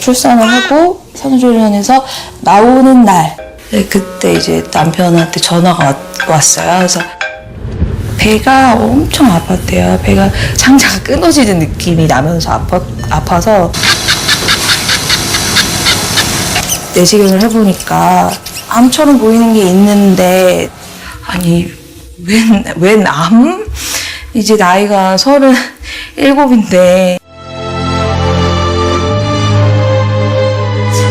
출산을 하고 산후조리원에서 나오는 날 그때 이제 남편한테 전화가 왔어요. 그래서 배가 엄청 아팠대요. 배가 상자가 끊어지는 느낌이 나면서 아파서 내시경을 해보니까 암처럼 보이는 게 있는데 아니 웬 암? 이제 나이가 37인데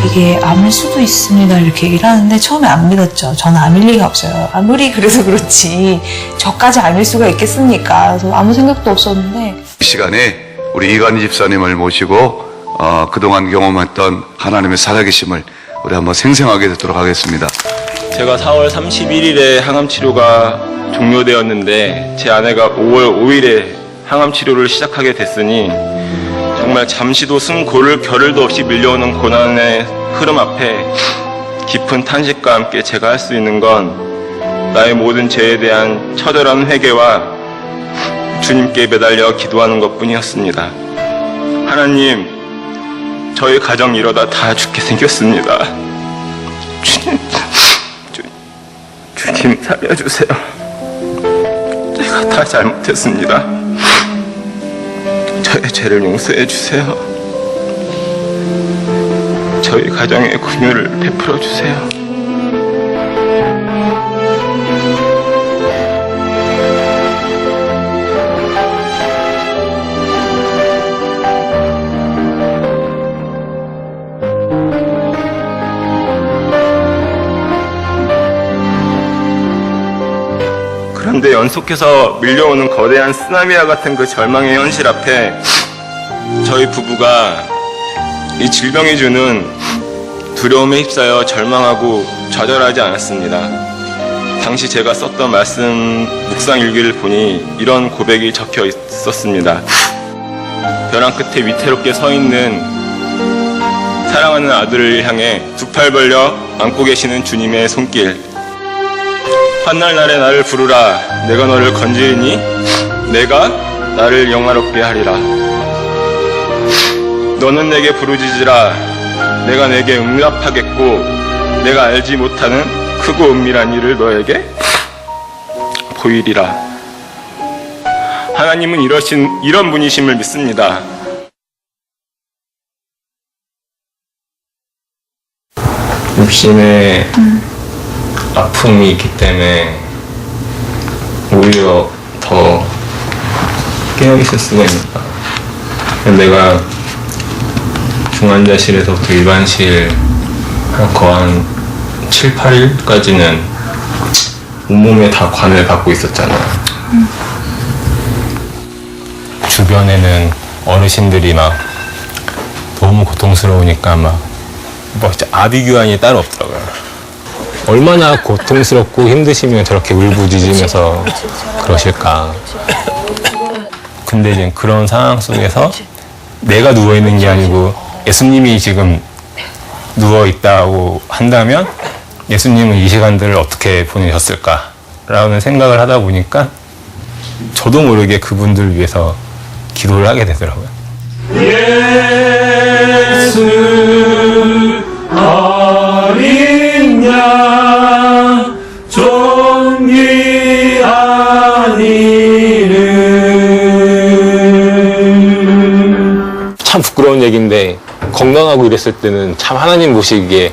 이게 암일 수도 있습니다 이렇게 얘기를 하는데 처음에 안 믿었죠. 저는 암일 리가 없어요. 아무리 그래서 그렇지 저까지 암일 수가 있겠습니까? 그래서 아무 생각도 없었는데 이 시간에 우리 이관희 집사님을 모시고 그동안 경험했던 하나님의 살아계심을 우리 한번 생생하게 듣도록 하겠습니다. 제가 4월 31일에 항암 치료가 종료되었는데 제 아내가 5월 5일에 항암 치료를 시작하게 됐으니 정말 잠시도 숨 고를 겨를도 없이 밀려오는 고난의 흐름 앞에 깊은 탄식과 함께 제가 할 수 있는 건 나의 모든 죄에 대한 처절한 회개와 주님께 매달려 기도하는 것뿐이었습니다. 하나님, 저희 가정 이러다 다 죽게 생겼습니다. 주님 살려주세요. 제가 다 잘못했습니다. 저의 죄를 용서해 주세요. 저희 가정에 긍휼을 베풀어 주세요. 그런데 연속해서 밀려오는 거대한 쓰나미와 같은 그 절망의 현실 앞에 저희 부부가 이 질병이 주는 두려움에 휩싸여 절망하고 좌절하지 않았습니다. 당시 제가 썼던 말씀 묵상 일기를 보니 이런 고백이 적혀 있었습니다. 벼랑 끝에 위태롭게 서 있는 사랑하는 아들을 향해 두 팔 벌려 안고 계시는 주님의 손길. 환날 날에 나를 부르라. 내가 너를 건지리니 내가 나를 영화롭게 하리라. 너는 내게 부르짖으라. 내가 내게 응답하겠고 내가 알지 못하는 크고 은밀한 일을 너에게 보이리라. 하나님은 이런 분이심을 믿습니다. 육신에 아픔이 있기 때문에 오히려 더 깨어있을 수가 있다. 내가 중환자실에서부터 일반실 거한 7, 8일까지는 온몸에 다 관을 받고 있었잖아. 주변에는 어르신들이 막 너무 고통스러우니까 뭐 진짜 아비규환이 따로 없더라고요. 얼마나 고통스럽고 힘드시면 저렇게 울부짖으면서 그러실까. 근데 이제 그런 상황 속에서 내가 누워있는 게 아니고 예수님이 지금 누워있다고 한다면 예수님은 이 시간들을 어떻게 보내셨을까라는 생각을 하다 보니까 저도 모르게 그분들 위해서 기도를 하게 되더라고요. 예수 어린 양 존귀한 이름. 참 부끄러운 얘기인데 건강하고 이랬을 때는 참 하나님 보시기에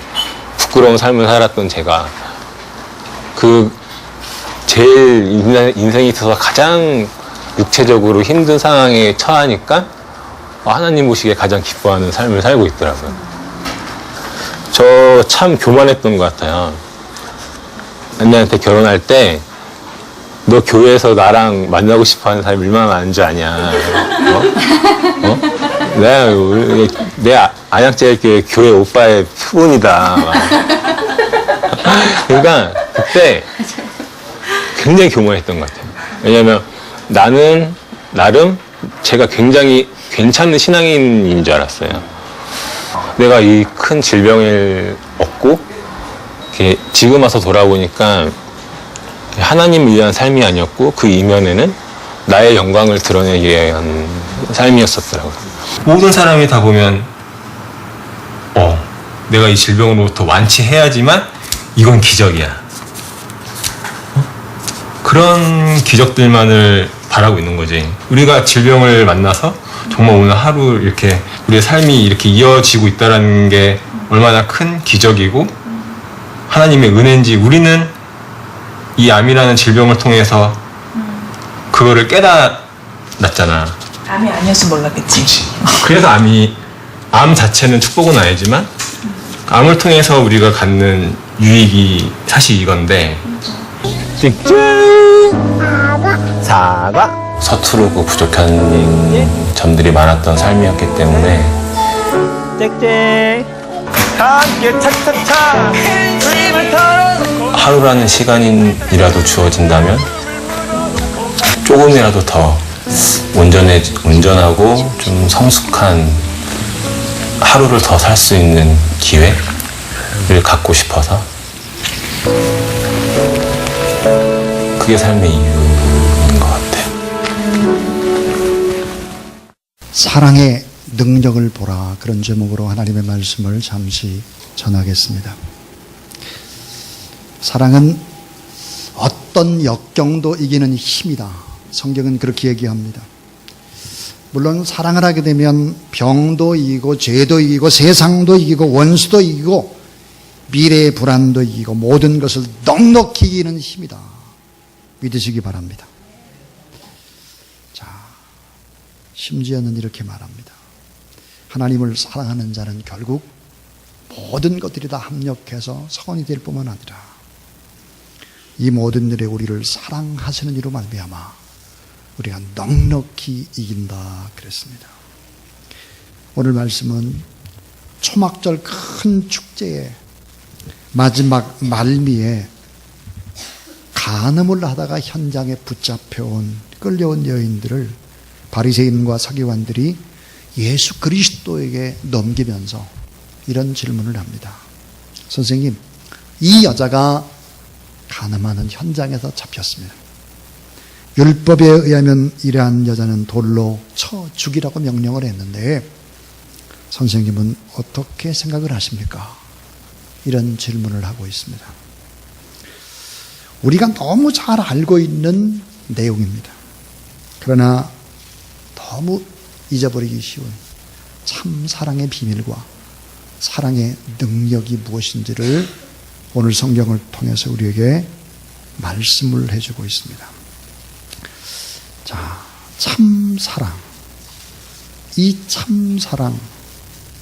부끄러운 삶을 살았던 제가 그 제일 인생에 있어서 가장 육체적으로 힘든 상황에 처하니까 하나님 보시기에 가장 기뻐하는 삶을 살고 있더라고요. 저 참 교만했던 것 같아요. 언니한테 결혼할 때 너 교회에서 나랑 만나고 싶어하는 사람이 얼마나 많은 줄 아냐. 내 안양제일교회 교회 오빠의 표본이다. 그러니까 그때 굉장히 교만했던 것 같아요. 왜냐면 나는 나름 제가 굉장히 괜찮은 신앙인인 줄 알았어요. 내가 이 큰 질병을 얻고 지금 와서 돌아보니까 하나님을 위한 삶이 아니었고 그 이면에는 나의 영광을 드러내기 위한 삶이었었더라고요. 모든 사람이 다 보면 내가 이 질병으로부터 완치해야지만 이건 기적이야. 그런 기적들만을 바라고 있는 거지. 우리가 질병을 만나서 정말 오늘 하루 이렇게 우리의 삶이 이렇게 이어지고 있다는 게 얼마나 큰 기적이고 하나님의 은혜인지 우리는 이 암이라는 질병을 통해서 그거를 깨달았잖아. 암이 아니었으면 몰랐겠지. 그래서 암 자체는 축복은 아니지만 암을 통해서 우리가 갖는 유익이 사실 이건데 사과 서투르고 부족한 점들이 많았던 삶이었기 때문에 함께 차차차 힘을 털어놓고 하루라는 시간이라도 주어진다면 조금이라도 더 온전하고 좀 성숙한 하루를 더 살 수 있는 기회를 갖고 싶어서 그게 삶의 이유인 것 같아요. 사랑의 능력을 보라, 그런 제목으로 하나님의 말씀을 잠시 전하겠습니다. 사랑은 어떤 역경도 이기는 힘이다. 성경은 그렇게 얘기합니다. 물론 사랑을 하게 되면 병도 이기고 죄도 이기고 세상도 이기고 원수도 이기고 미래의 불안도 이기고 모든 것을 넉넉히 이기는 힘이다. 믿으시기 바랍니다. 자, 심지어는 이렇게 말합니다. 하나님을 사랑하는 자는 결국 모든 것들이 다 합력해서 선이 될 뿐만 아니라 이 모든 일에 우리를 사랑하시는 이로 말미암아 우리가 넉넉히 이긴다 그랬습니다. 오늘 말씀은 초막절 큰 축제의 마지막 말미에 간음을 하다가 현장에 붙잡혀온 끌려온 여인들을 바리새인과 서기관들이 예수 그리스도에게 넘기면서 이런 질문을 합니다. 선생님, 이 여자가 간음하는 현장에서 잡혔습니다. 율법에 의하면 이러한 여자는 돌로 쳐 죽이라고 명령을 했는데 선생님은 어떻게 생각을 하십니까? 이런 질문을 하고 있습니다. 우리가 너무 잘 알고 있는 내용입니다. 그러나 너무 잊어버리기 쉬운 참 사랑의 비밀과 사랑의 능력이 무엇인지를 오늘 성경을 통해서 우리에게 말씀을 해주고 있습니다. 자, 참 사랑. 이 참 사랑,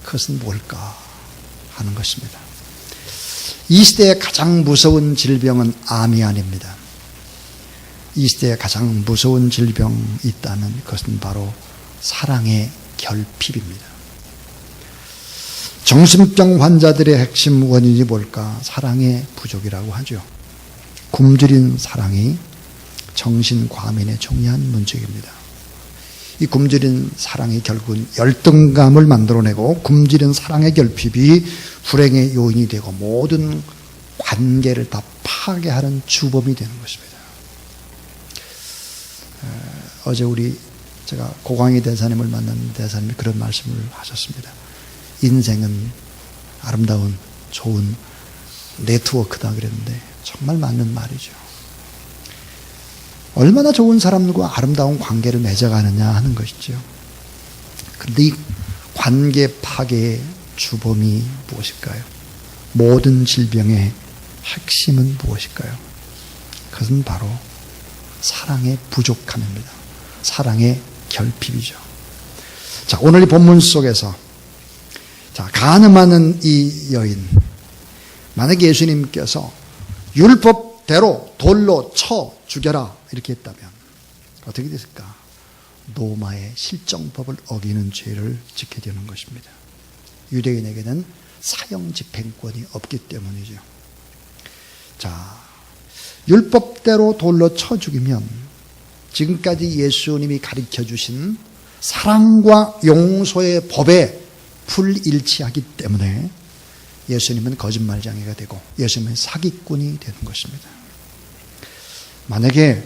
그것은 뭘까 하는 것입니다. 이 시대에 가장 무서운 질병은 암이 아닙니다. 이 시대에 가장 무서운 질병이 있다면 그것은 바로 사랑의 결핍입니다. 정신병 환자들의 핵심 원인이 뭘까? 사랑의 부족이라고 하죠. 굶주린 사랑이 정신 과민의 중요한 문제입니다. 이 굶주린 사랑이 결국은 열등감을 만들어내고 굶주린 사랑의 결핍이 불행의 요인이 되고 모든 관계를 다 파괴하는 주범이 되는 것입니다. 어제 제가 고광희 대사님을 만났는데 대사님이 그런 말씀을 하셨습니다. 인생은 아름다운 좋은 네트워크다 그랬는데 정말 맞는 말이죠. 얼마나 좋은 사람들과 아름다운 관계를 맺어가느냐 하는 것이죠. 그런데 이 관계 파괴의 주범이 무엇일까요? 모든 질병의 핵심은 무엇일까요? 그것은 바로 사랑의 부족함입니다. 사랑의 결핍이죠. 자, 오늘 이 본문 속에서 간음하는 이 여인, 만약에 예수님께서 율법대로 돌로 쳐 죽여라 이렇게 했다면 어떻게 됐을까? 로마의 실정법을 어기는 죄를 짓게 되는 것입니다. 유대인에게는 사형 집행권이 없기 때문이죠. 자, 율법대로 돌로 쳐 죽이면 지금까지 예수님이 가르쳐 주신 사랑과 용서의 법에 불일치하기 때문에 예수님은 거짓말장애가 되고 예수님은 사기꾼이 되는 것입니다. 만약에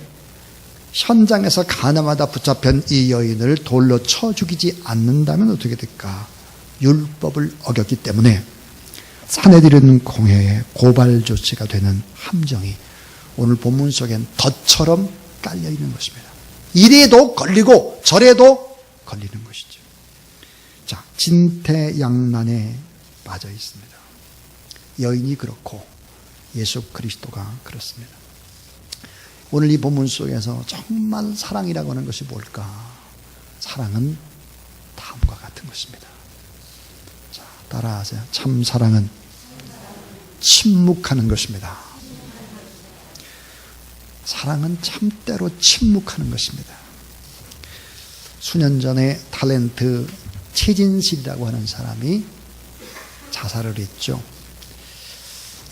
현장에서 간음하다 붙잡힌 이 여인을 돌로 쳐 죽이지 않는다면 어떻게 될까? 율법을 어겼기 때문에 사내들은 공회의 고발 조치가 되는 함정이 오늘 본문 속엔 덫처럼 깔려 있는 것입니다. 이래도 걸리고 저래도 걸리는 것이죠. 자, 진퇴양난에 빠져 있습니다. 여인이 그렇고 예수 그리스도가 그렇습니다. 오늘 이 본문 속에서 정말 사랑이라고 하는 것이 뭘까? 사랑은 다음과 같은 것입니다. 자, 따라하세요. 참 사랑은 침묵하는 것입니다. 사랑은 참 때로 침묵하는 것입니다. 수년 전에 탤런트 최진실이라고 하는 사람이 자살을 했죠.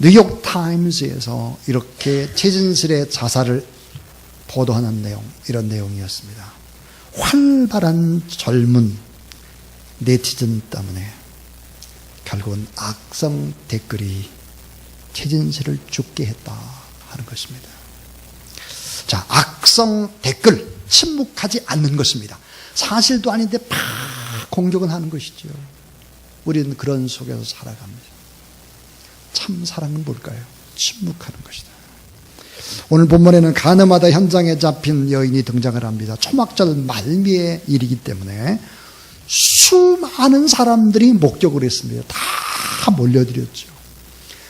뉴욕 타임스에서 이렇게 최진실의 자살을 보도하는 내용, 이런 내용이었습니다. 활발한 젊은 네티즌 때문에 결국은 악성 댓글이 최진실을 죽게 했다 하는 것입니다. 자, 악성 댓글, 침묵하지 않는 것입니다. 사실도 아닌데 막 공격은 하는 것이죠. 우리는 그런 속에서 살아갑니다. 참 사랑은 뭘까요? 침묵하는 것이다. 오늘 본문에는 가늠하다 현장에 잡힌 여인이 등장을 합니다. 초막절 말미의 일이기 때문에 수많은 사람들이 목격을 했습니다. 다 몰려들었죠.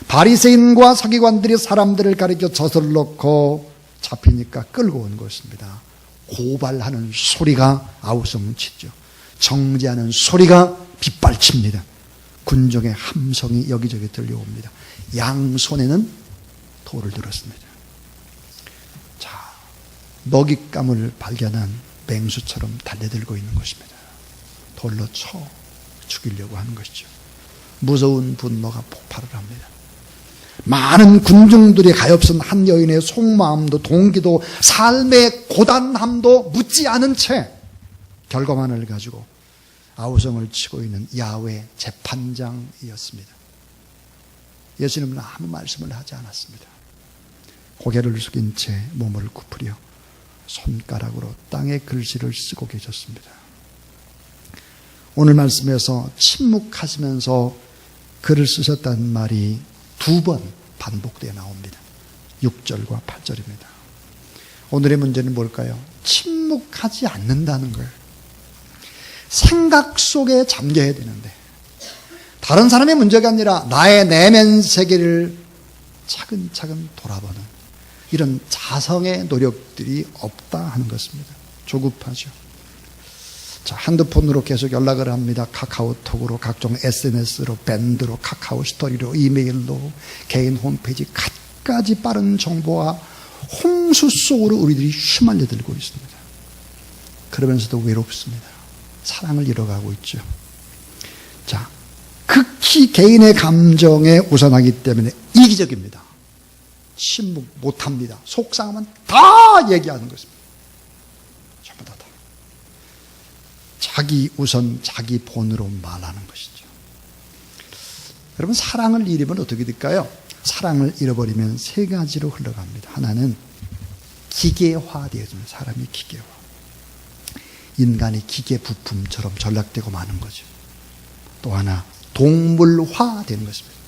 바리새인과 서기관들이 사람들을 가리켜 젖을 넣고 잡히니까 끌고 온 것입니다. 고발하는 소리가 아우성치죠. 정죄하는 소리가 빗발칩니다. 군중의 함성이 여기저기 들려옵니다. 양손에는 돌을 들었습니다. 자, 먹잇감을 발견한 맹수처럼 달려들고 있는 것입니다. 돌로 쳐 죽이려고 하는 것이죠. 무서운 분노가 폭발을 합니다. 많은 군중들이 가엾은 한 여인의 속마음도 동기도 삶의 고단함도 묻지 않은 채 결과만을 가지고 아우성을 치고 있는 야훼 재판장이었습니다. 예수님은 아무 말씀을 하지 않았습니다. 고개를 숙인 채 몸을 굽으려 손가락으로 땅에 글씨를 쓰고 계셨습니다. 오늘 말씀에서 침묵하시면서 글을 쓰셨다는 말이 2번 반복되어 나옵니다. 6절과 8절입니다. 오늘의 문제는 뭘까요? 침묵하지 않는다는 거예요. 생각 속에 잠겨야 되는데 다른 사람의 문제가 아니라 나의 내면 세계를 차근차근 돌아보는 이런 자성의 노력들이 없다 하는 것입니다. 조급하죠. 자, 핸드폰으로 계속 연락을 합니다. 카카오톡으로, 각종 SNS로, 밴드로, 카카오 스토리로, 이메일로, 개인 홈페이지 갖가지 빠른 정보와 홍수 속으로 우리들이 휘말려 들고 있습니다. 그러면서도 외롭습니다. 사랑을 잃어가고 있죠. 자, 극히 개인의 감정에 우선하기 때문에 이기적입니다. 침묵 못합니다. 속상하면 다 얘기하는 것입니다. 전부 다. 자기 우선, 자기 본으로 말하는 것이죠. 여러분, 사랑을 잃으면 어떻게 될까요? 사랑을 잃어버리면 3가지로 흘러갑니다. 하나는 기계화되어집니다. 사람이 기계화. 인간이 기계 부품처럼 전락되고 마는 거죠. 또 하나, 동물화되는 것입니다.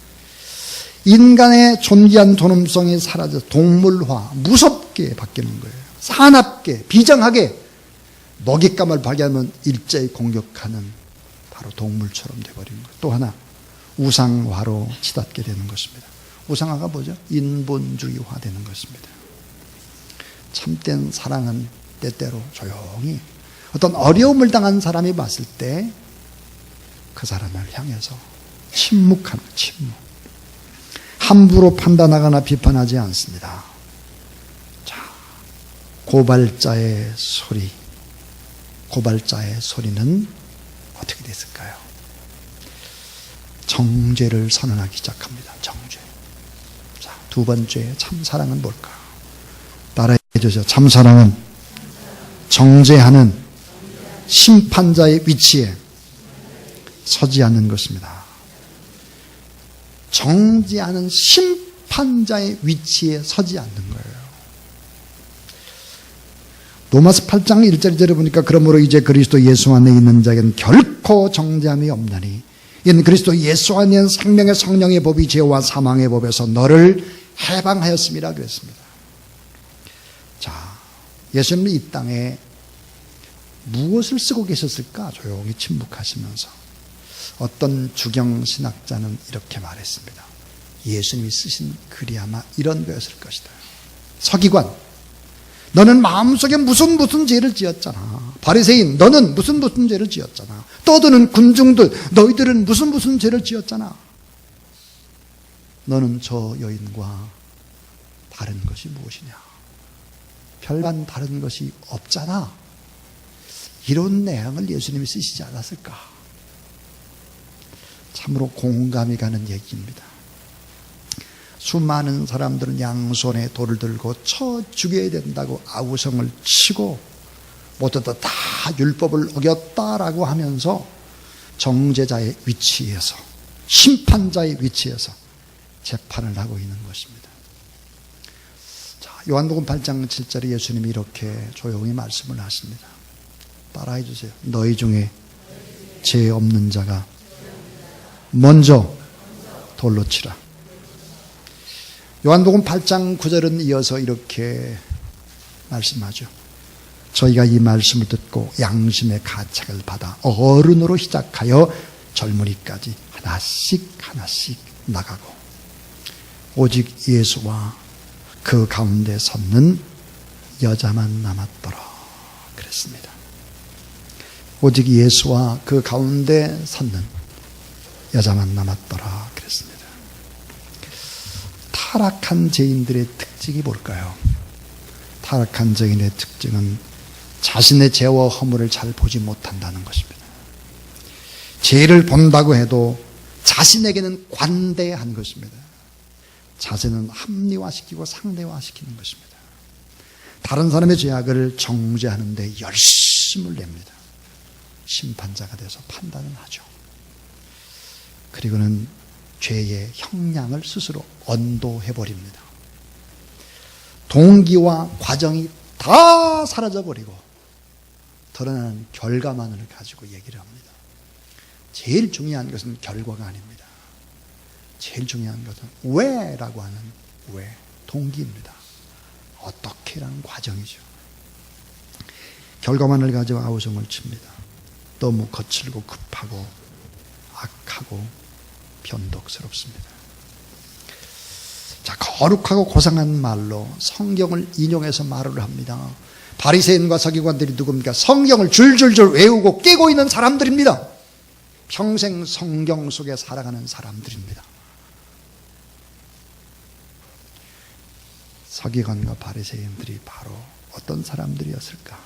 인간의 존귀한 존엄성이 사라져서 동물화, 무섭게 바뀌는 거예요. 사납게, 비정하게 먹잇감을 발견하면 일제히 공격하는 바로 동물처럼 되어버리는 거예요. 또 하나, 우상화로 치닫게 되는 것입니다. 우상화가 뭐죠? 인본주의화 되는 것입니다. 참된 사랑은 때때로 조용히 어떤 어려움을 당한 사람이 봤을 때 그 사람을 향해서 침묵하는 침묵. 함부로 판단하거나 비판하지 않습니다. 자, 고발자의 소리. 고발자의 소리는 어떻게 됐을까요? 정죄를 선언하기 시작합니다. 정죄. 자, 2번째, 참사랑은 뭘까? 따라해 주세요. 참사랑은 정죄하는 심판자의 위치에 서지 않는 것입니다. 정죄하는 심판자의 위치에 서지 않는 거예요. 로마서 8장 1절 2절에 보니까 그러므로 이제 그리스도 예수 안에 있는 자에게는 결코 정죄함이 없나니 이는 그리스도 예수 안에 있는 생명의 성령의 법이 죄와 사망의 법에서 너를 해방하였음이라 그랬습니다. 자, 예수님은 이 땅에 무엇을 쓰고 계셨을까? 조용히 침묵하시면서 어떤 주경신학자는 이렇게 말했습니다. 예수님이 쓰신 글이 아마 이런 거였을 것이다. 서기관, 너는 마음속에 무슨 죄를 지었잖아. 바리새인, 너는 무슨 죄를 지었잖아. 떠드는 군중들, 너희들은 무슨 죄를 지었잖아. 너는 저 여인과 다른 것이 무엇이냐? 별반 다른 것이 없잖아. 이런 내용을 예수님이 쓰시지 않았을까? 참으로 공감이 가는 얘기입니다. 수많은 사람들은 양손에 돌을 들고 쳐 죽여야 된다고 아우성을 치고 모두 다 율법을 어겼다라고 하면서 정죄자의 위치에서, 심판자의 위치에서 재판을 하고 있는 것입니다. 자, 요한복음 8장 7절에 예수님이 이렇게 조용히 말씀을 하십니다. 따라해 주세요. 너희 중에 죄 없는 자가 먼저 돌로 치라. 요한복음 8장 9절은 이어서 이렇게 말씀하죠. 저희가 이 말씀을 듣고 양심의 가책을 받아 어른으로 시작하여 젊은이까지 하나씩 나가고 오직 예수와 그 가운데 섰는 여자만 남았더라 그랬습니다. 오직 예수와 그 가운데 섰는 여자만 남았더라 그랬습니다. 타락한 죄인들의 특징이 뭘까요? 타락한 죄인의 특징은 자신의 죄와 허물을 잘 보지 못한다는 것입니다. 죄를 본다고 해도 자신에게는 관대한 것입니다. 자신은 합리화시키고 상대화시키는 것입니다. 다른 사람의 죄악을 정죄하는데 열심을 냅니다. 심판자가 돼서 판단을 하죠. 그리고는 죄의 형량을 스스로 언도해버립니다. 동기와 과정이 다 사라져버리고 드러나는 결과만을 가지고 얘기를 합니다. 제일 중요한 것은 결과가 아닙니다. 제일 중요한 것은 왜라고 하는 왜, 동기입니다. 어떻게라는 과정이죠. 결과만을 가지고 아우성을 칩니다. 너무 거칠고 급하고 악하고 변덕스럽습니다. 자, 거룩하고 고상한 말로 성경을 인용해서 말을 합니다. 바리새인과 서기관들이 누굽니까? 성경을 줄줄줄 외우고 깨고 있는 사람들입니다. 평생 성경 속에 살아가는 사람들입니다. 서기관과 바리새인들이 바로 어떤 사람들이었을까?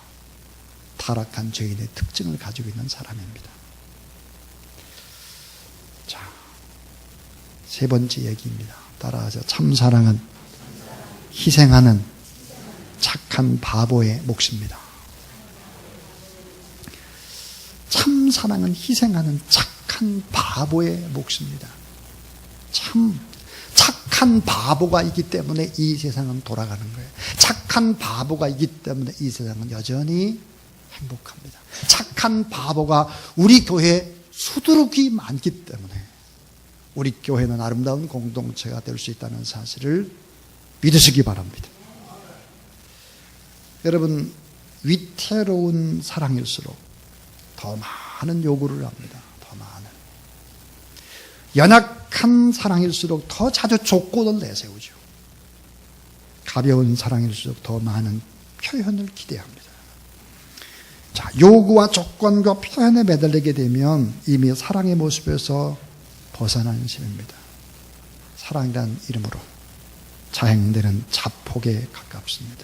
타락한 죄인의 특징을 가지고 있는 사람입니다. 자, 세 번째 얘기입니다. 따라하죠. 참사랑은 희생하는 착한 바보의 몫입니다. 참사랑은 희생하는 착한 바보의 몫입니다. 참 착한 바보가 있기 때문에 이 세상은 돌아가는 거예요. 착한 바보가 있기 때문에 이 세상은 여전히 행복합니다. 착한 바보가 우리 교회에 수두룩이 많기 때문에 우리 교회는 아름다운 공동체가 될 수 있다는 사실을 믿으시기 바랍니다. 여러분, 위태로운 사랑일수록 더 많은 요구를 합니다. 더 많은. 연약한 사랑일수록 더 자주 조건을 내세우죠. 가벼운 사랑일수록 더 많은 표현을 기대합니다. 자, 요구와 조건과 표현에 매달리게 되면 이미 사랑의 모습에서 벗어난 셈입니다. 사랑이란 이름으로 자행되는 자폭에 가깝습니다.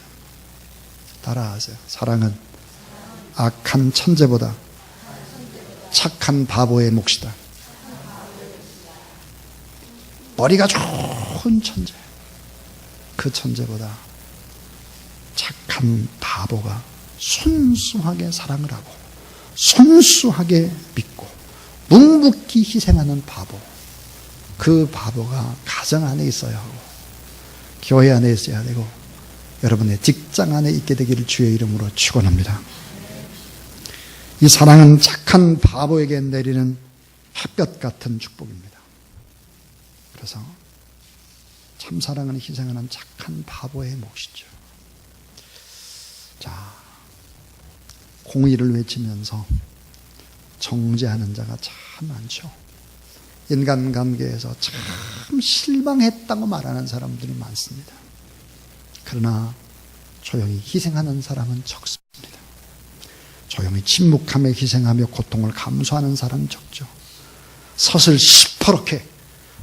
따라하세요. 사랑은 악한 천재보다 착한 바보의 몫이다. 머리가 좋은 천재, 그 천재보다 착한 바보가 순수하게 사랑을 하고 순수하게 믿고 묵묵히 희생하는 바보, 그 바보가 가정 안에 있어야 하고 교회 안에 있어야 되고 여러분의 직장 안에 있게 되기를 주의 이름으로 축원합니다. 이 사랑은 착한 바보에게 내리는 햇볕 같은 축복입니다. 그래서 참사랑은 희생하는 착한 바보의 몫이죠. 자, 공의를 외치면서 정죄하는 자가 참 많죠. 인간관계에서 참 실망했다고 말하는 사람들이 많습니다. 그러나 조용히 희생하는 사람은 적습니다. 조용히 침묵하며 희생하며 고통을 감수하는 사람은 적죠. 서슬 시퍼렇게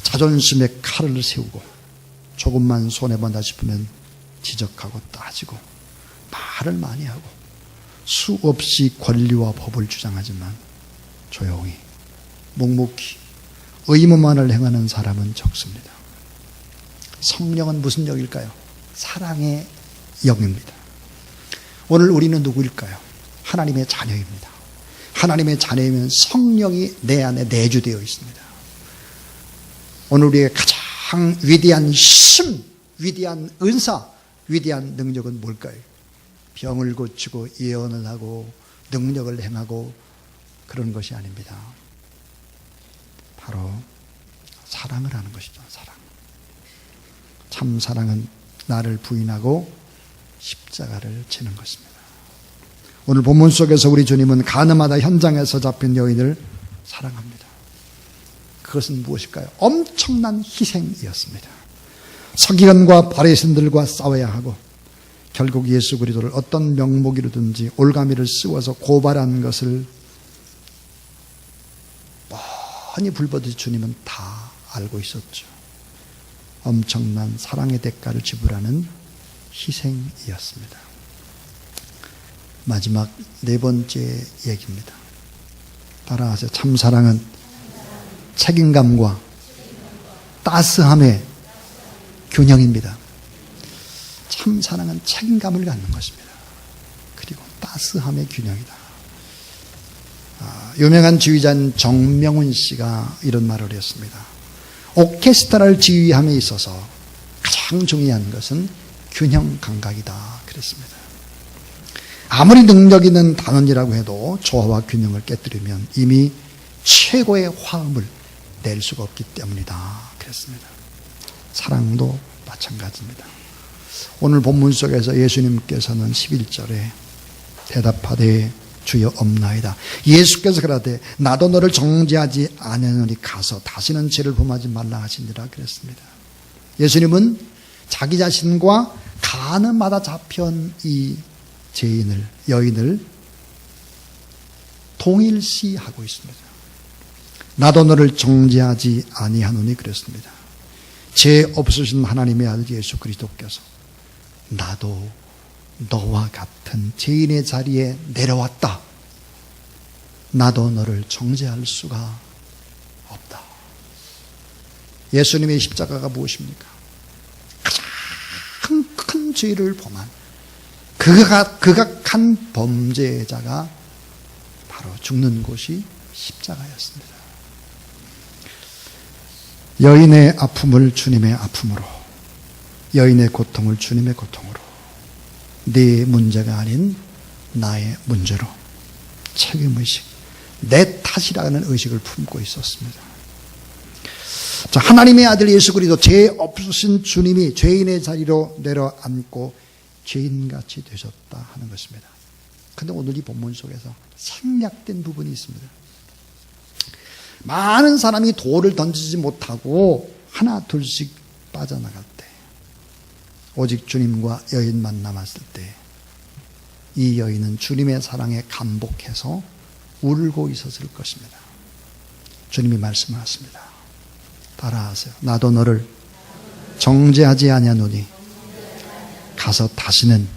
자존심에 칼을 세우고 조금만 손해본다 싶으면 지적하고 따지고 말을 많이 하고 수없이 권리와 법을 주장하지만 조용히 묵묵히 의무만을 행하는 사람은 적습니다. 성령은 무슨 영일까요? 사랑의 영입니다. 오늘 우리는 누구일까요? 하나님의 자녀입니다. 하나님의 자녀이면 성령이 내 안에 내주되어 있습니다. 오늘 우리의 가장 위대한 힘, 위대한 은사, 위대한 능력은 뭘까요? 병을 고치고 예언을 하고 능력을 행하고 그런 것이 아닙니다. 바로 사랑을 하는 것이죠. 사랑. 참 사랑은 나를 부인하고 십자가를 지는 것입니다. 오늘 본문 속에서 우리 주님은 가늠하다 현장에서 잡힌 여인을 사랑합니다. 그것은 무엇일까요? 엄청난 희생이었습니다. 서기관과 바리새인들과 싸워야 하고 결국 예수 그리스도를 어떤 명목이로든지 올가미를 씌워서 고발한 것을 뻔히 불보듯이 주님은 다 알고 있었죠. 엄청난 사랑의 대가를 지불하는 희생이었습니다. 마지막 네 번째 얘기입니다. 따라하세요. 참사랑은 책임감과 따스함의 균형입니다. 참사랑은 책임감을 갖는 것입니다. 그리고 따스함의 균형이다. 유명한 지휘자인 정명훈 씨가 이런 말을 했습니다. 오케스트라를 지휘함에 있어서 가장 중요한 것은 균형 감각이다 그랬습니다. 아무리 능력 있는 단원이라고 해도 조화와 균형을 깨뜨리면 이미 최고의 화음을 낼 수가 없기 때문이다 그랬습니다. 사랑도 마찬가지입니다. 오늘 본문 속에서 예수님께서는 11절에 대답하되 주여 없나이다. 예수께서 그러되 나도 너를 정죄하지 아니하노니 가서 다시는 죄를 범하지 말라 하시니라 그랬습니다. 예수님은 자기 자신과 가늠하다 잡혀온 이 여인을 동일시하고 있습니다. 나도 너를 정죄하지 아니하노니 그랬습니다. 죄 없으신 하나님의 아들 예수 그리스도께서 나도 너와 같은 죄인의 자리에 내려왔다. 나도 너를 정죄할 수가 없다. 예수님의 십자가가 무엇입니까? 가장 큰 죄를 범한 극악한 범죄자가 바로 죽는 곳이 십자가였습니다. 여인의 아픔을 주님의 아픔으로, 여인의 고통을 주님의 고통으로, 네 문제가 아닌 나의 문제로 책임의식, 내 탓이라는 의식을 품고 있었습니다. 자, 하나님의 아들 예수 그리스도 죄 없으신 주님이 죄인의 자리로 내려앉고 죄인같이 되셨다 하는 것입니다. 그런데 오늘 이 본문 속에서 생략된 부분이 있습니다. 많은 사람이 돌을 던지지 못하고 하나 둘씩 빠져나갈 때, 오직 주님과 여인만 남았을 때 이 여인은 주님의 사랑에 감복해서 울고 있었을 것입니다. 주님이 말씀하십니다. 따라하세요. 나도 너를 정죄하지 아니하노니 가서 다시는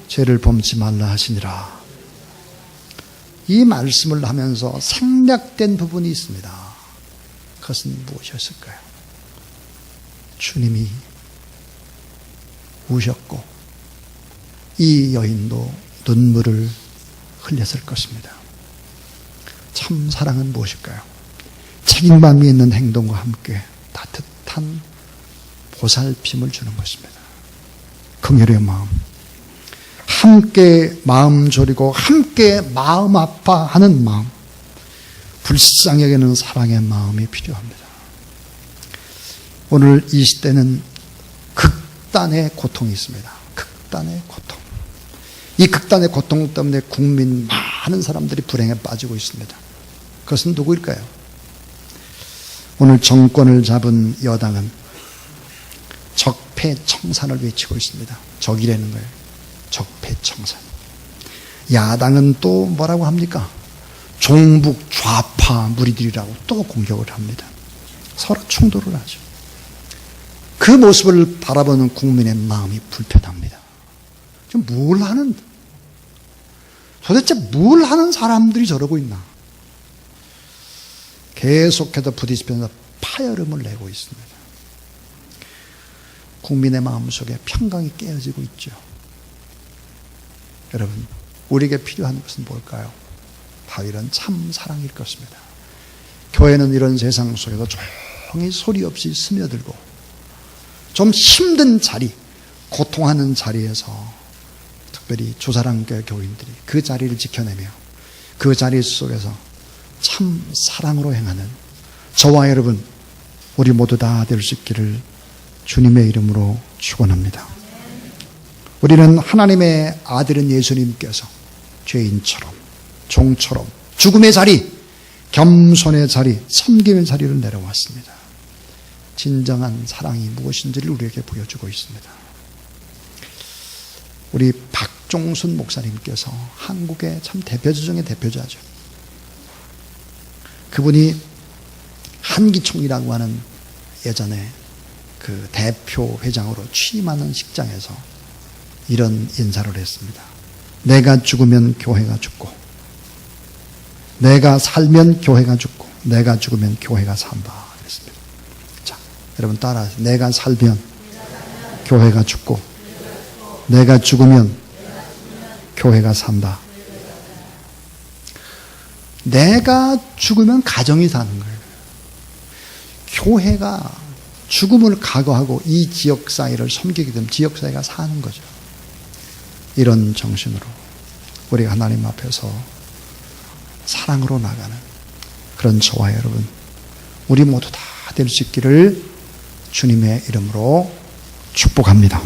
죄를 범치 말라 하시니라. 이 말씀을 하면서 생략된 부분이 있습니다. 그것은 무엇이었을까요? 주님이 우셨고 이 여인도 눈물을 흘렸을 것입니다. 참 사랑은 무엇일까요? 책임감이 있는 행동과 함께 따뜻한 보살핌을 주는 것입니다. 긍휼의 마음, 함께 마음 졸이고 함께 마음 아파하는 마음, 불쌍히 여기는 사랑의 마음이 필요합니다. 오늘 이 시대는 극단의 고통이 있습니다. 극단의 고통. 이 극단의 고통 때문에 국민 많은 사람들이 불행에 빠지고 있습니다. 그것은 누구일까요? 오늘 정권을 잡은 여당은 적폐청산을 외치고 있습니다. 적이라는 거예요. 적폐청산. 야당은 또 뭐라고 합니까? 종북 좌파 무리들이라고 또 공격을 합니다. 서로 충돌을 하죠. 그 모습을 바라보는 국민의 마음이 불편합니다. 지금 뭘 하는, 도대체 뭘 하는 사람들이 저러고 있나? 계속해서 부딪히면서 파열음을 내고 있습니다. 국민의 마음속에 평강이 깨어지고 있죠. 여러분, 우리에게 필요한 것은 뭘까요? 바로 이런 참 사랑일 것입니다. 교회는 이런 세상 속에서 조용히 소리 없이 스며들고 좀 힘든 자리, 고통하는 자리에서 특별히 조사랑교회 교인들이 그 자리를 지켜내며 그 자리 속에서 참 사랑으로 행하는 저와 여러분, 우리 모두 다 될 수 있기를 주님의 이름으로 축원합니다. 우리는 하나님의 아들인 예수님께서 죄인처럼, 종처럼 죽음의 자리, 겸손의 자리, 섬김의 자리를 내려왔습니다. 진정한 사랑이 무엇인지를 우리에게 보여주고 있습니다. 우리 박종순 목사님께서 한국의 참 대표자 중에 대표자죠. 그분이 한기총이라고 하는 예전에 그 대표 회장으로 취임하는 식장에서 이런 인사를 했습니다. 내가 죽으면 교회가 죽고, 내가 살면 교회가 죽고, 내가 죽으면 교회가 산다. 그랬습니다. 자, 여러분 따라하세요. 내가 살면 교회가 죽고, 내가 죽으면 교회가 산다. 내가 죽으면 가정이 사는 거예요. 교회가 죽음을 각오하고 이 지역사회를 섬기게 되면 지역사회가 사는 거죠. 이런 정신으로 우리가 하나님 앞에서 사랑으로 나가는 그런 저와 여러분, 우리 모두 다 될 수 있기를 주님의 이름으로 축복합니다.